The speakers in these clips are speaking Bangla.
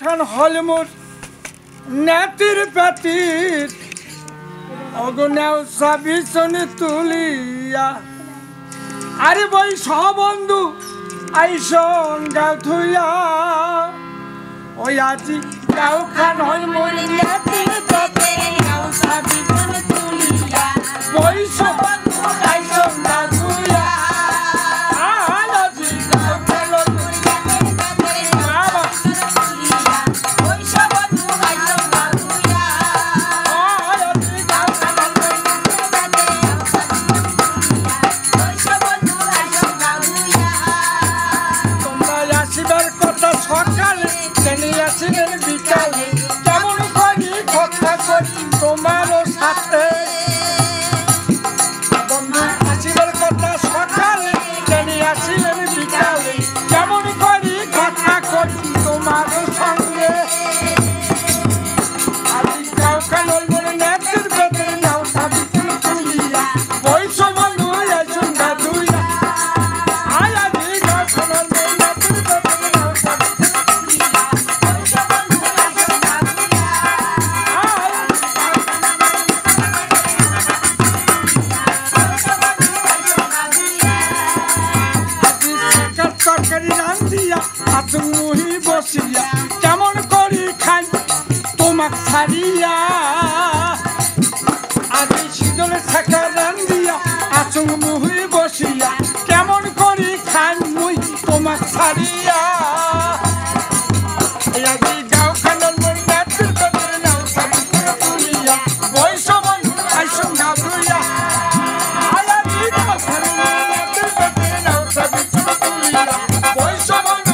গাঁওখান হলমুর নেতির পেতির অগুনেও সাবিসনে তুলিয়া আরে বই সবন্ধু আইসন গাও থুইয়া ওই আজি গাঁওখান হলমুর নেতির পেতির গাও সাবিসনে তুলিয়া বই সবন্ধু আইসন গাও থুইয়া বিকালে কেমন করি কথা করি তোমারও সাথে বন্ধু আসিবার কথা সকালে জানি আসিলেন বিকালে কেমন করি কথা করি তোমারও সঙ্গে আমি গাঁওখান হলমুর নেতির পেতির গাও সাবিসনে তুলিয়া বই সবন্ধু আইসন গাও থুইয়া আয় আজি গাঁওখান হলমুর নেতির পেতির গাও সাবিসনে মুহি বসিয়া কেমন করি খাই তোমাক ছাড়িয়া আজি শীতল থাকা রান্দিয়া আচুং মুহি বসিয়া কেমন করি খাই মুই তোমাক ছাড়িয়া আজি গাঁওখান হলমুর নেতির পেতির গাও সাবিসনে তুলিয়া বই সবন্ধু আইসন গাও থুইয়া আজি গাঁওখান হলমুর নেতির পেতির গাও সাবিসনে তুলিয়া বই সবন্ধু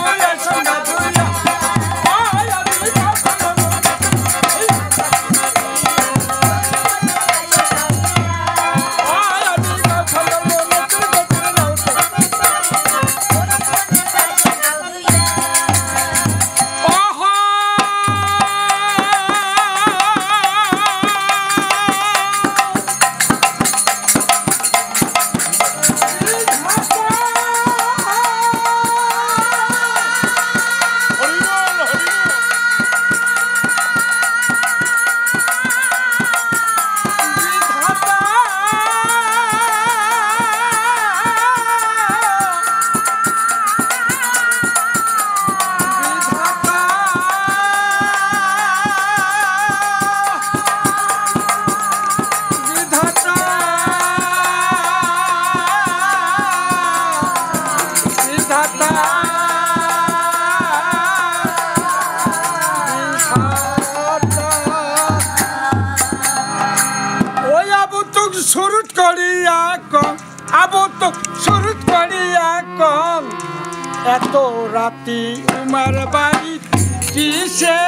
শুরুত করিয়া কম আবো তো শুরুত করিয়া কম এত রাতি উমার বাড়ি কিসে